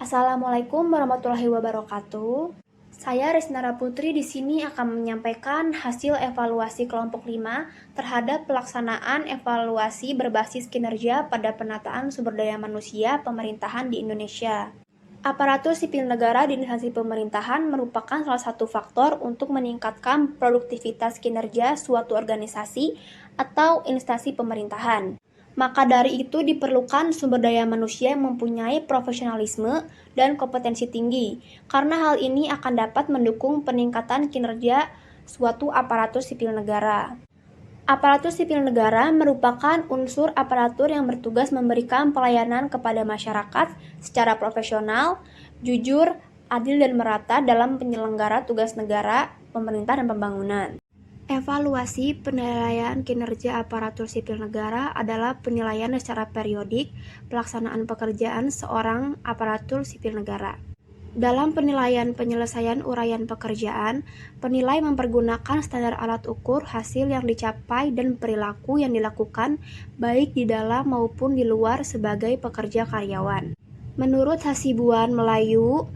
Assalamualaikum warahmatullahi wabarakatuh. Saya Resnara Putri di sini akan menyampaikan hasil evaluasi kelompok 5 terhadap pelaksanaan evaluasi berbasis kinerja pada penataan sumber daya manusia pemerintahan di Indonesia. Aparatur sipil negara di instansi pemerintahan merupakan salah satu faktor untuk meningkatkan produktivitas kinerja suatu organisasi atau instansi pemerintahan. Maka dari itu diperlukan sumber daya manusia yang mempunyai profesionalisme dan kompetensi tinggi, karena hal ini akan dapat mendukung peningkatan kinerja suatu aparatur sipil negara. Aparatur sipil negara merupakan unsur aparatur yang bertugas memberikan pelayanan kepada masyarakat secara profesional, jujur, adil dan merata dalam penyelenggara tugas negara, pemerintah dan pembangunan. Evaluasi penilaian kinerja aparatur sipil negara adalah penilaian secara periodik pelaksanaan pekerjaan seorang aparatur sipil negara. Dalam penilaian penyelesaian uraian pekerjaan, penilai mempergunakan standar alat ukur hasil yang dicapai dan perilaku yang dilakukan baik di dalam maupun di luar sebagai pekerja karyawan. Menurut Hasibuan Melayu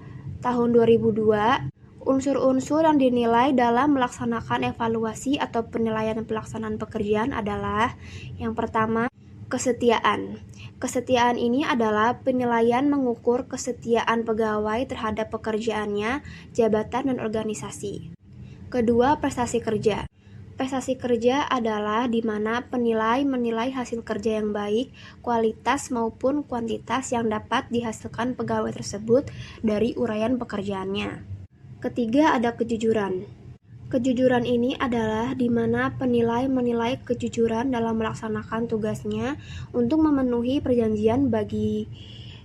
tahun 2002, unsur-unsur yang dinilai dalam melaksanakan evaluasi atau penilaian pelaksanaan pekerjaan adalah yang pertama, kesetiaan. Kesetiaan ini adalah penilaian mengukur kesetiaan pegawai terhadap pekerjaannya, jabatan, dan organisasi. Kedua, prestasi kerja. Prestasi kerja adalah di mana penilai menilai hasil kerja yang baik, kualitas maupun kuantitas yang dapat dihasilkan pegawai tersebut dari uraian pekerjaannya. Ketiga, ada kejujuran. Kejujuran ini adalah di mana penilai menilai kejujuran dalam melaksanakan tugasnya untuk memenuhi perjanjian bagi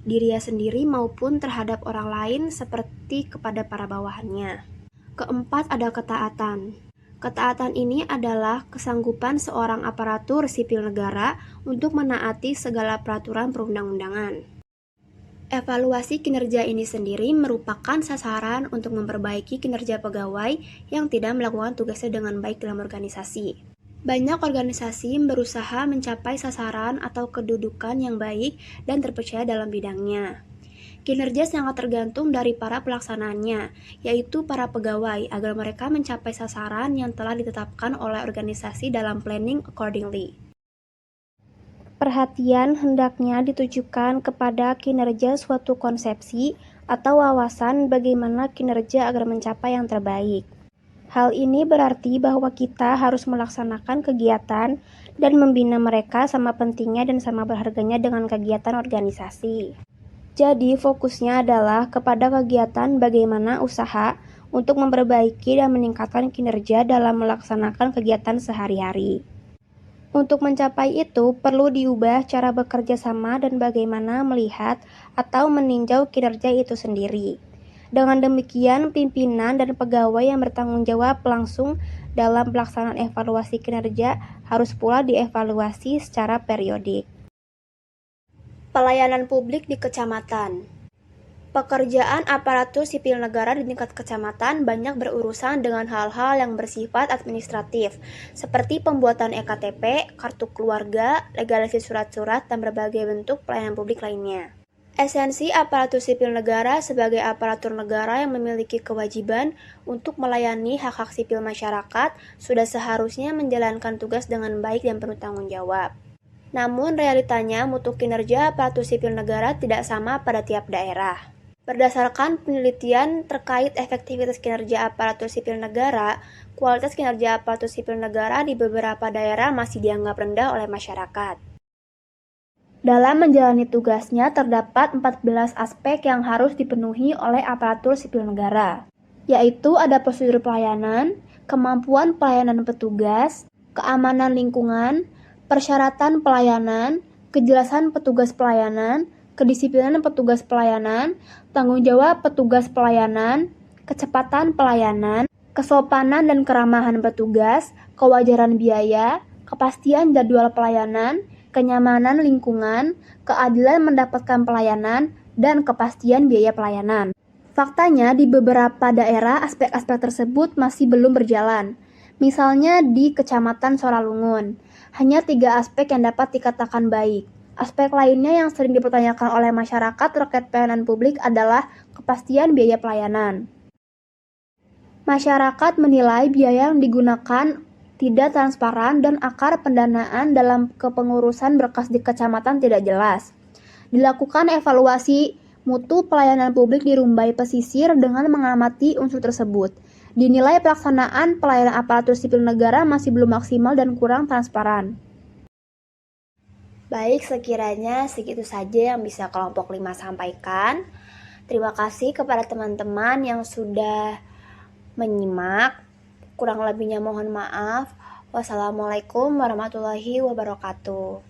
dirinya sendiri maupun terhadap orang lain seperti kepada para bawahannya. Keempat, ada ketaatan. Ketaatan ini adalah kesanggupan seorang aparatur sipil negara untuk menaati segala peraturan perundang-undangan. Evaluasi kinerja ini sendiri merupakan sasaran untuk memperbaiki kinerja pegawai yang tidak melakukan tugasnya dengan baik dalam organisasi. Banyak organisasi berusaha mencapai sasaran atau kedudukan yang baik dan terpercaya dalam bidangnya. Kinerja sangat tergantung dari para pelaksanaannya, yaitu para pegawai, agar mereka mencapai sasaran yang telah ditetapkan oleh organisasi dalam planning accordingly. Perhatian hendaknya ditujukan kepada kinerja suatu konsepsi atau wawasan bagaimana kinerja agar mencapai yang terbaik. Hal ini berarti bahwa kita harus melaksanakan kegiatan dan membina mereka sama pentingnya dan sama berharganya dengan kegiatan organisasi. Jadi fokusnya adalah kepada kegiatan bagaimana usaha untuk memperbaiki dan meningkatkan kinerja dalam melaksanakan kegiatan sehari-hari. Untuk mencapai itu, perlu diubah cara bekerja sama dan bagaimana melihat atau meninjau kinerja itu sendiri. Dengan demikian, pimpinan dan pegawai yang bertanggung jawab langsung dalam pelaksanaan evaluasi kinerja harus pula dievaluasi secara periodik. Pelayanan publik di kecamatan. Pekerjaan aparatur sipil negara di tingkat kecamatan banyak berurusan dengan hal-hal yang bersifat administratif, seperti pembuatan EKTP, kartu keluarga, legalisasi surat-surat, dan berbagai bentuk pelayanan publik lainnya. Esensi aparatur sipil negara sebagai aparatur negara yang memiliki kewajiban untuk melayani hak-hak sipil masyarakat sudah seharusnya menjalankan tugas dengan baik dan penuh tanggung jawab. Namun realitanya mutu kinerja aparatur sipil negara tidak sama pada tiap daerah. Berdasarkan penelitian terkait efektivitas kinerja aparatur sipil negara, kualitas kinerja aparatur sipil negara di beberapa daerah masih dianggap rendah oleh masyarakat. Dalam menjalani tugasnya terdapat 14 aspek yang harus dipenuhi oleh aparatur sipil negara, yaitu ada prosedur pelayanan, kemampuan pelayanan petugas, keamanan lingkungan, persyaratan pelayanan, kejelasan petugas pelayanan, kedisiplinan petugas pelayanan, tanggung jawab petugas pelayanan, kecepatan pelayanan, kesopanan dan keramahan petugas, kewajaran biaya, kepastian jadwal pelayanan, kenyamanan lingkungan, keadilan mendapatkan pelayanan, dan kepastian biaya pelayanan. Faktanya, di beberapa daerah aspek-aspek tersebut masih belum berjalan. Misalnya di Kecamatan Soralungun, hanya 3 aspek yang dapat dikatakan baik. Aspek lainnya yang sering dipertanyakan oleh masyarakat terkait pelayanan publik adalah kepastian biaya pelayanan. Masyarakat menilai biaya yang digunakan tidak transparan dan akar pendanaan dalam kepengurusan berkas di kecamatan tidak jelas. Dilakukan evaluasi mutu pelayanan publik di Rumbai Pesisir dengan mengamati unsur tersebut. Dinilai pelaksanaan pelayanan aparatur sipil negara masih belum maksimal dan kurang transparan. Baik, sekiranya segitu saja yang bisa kelompok 5 sampaikan. Terima kasih kepada teman-teman yang sudah menyimak. Kurang lebihnya mohon maaf. Wassalamualaikum warahmatullahi wabarakatuh.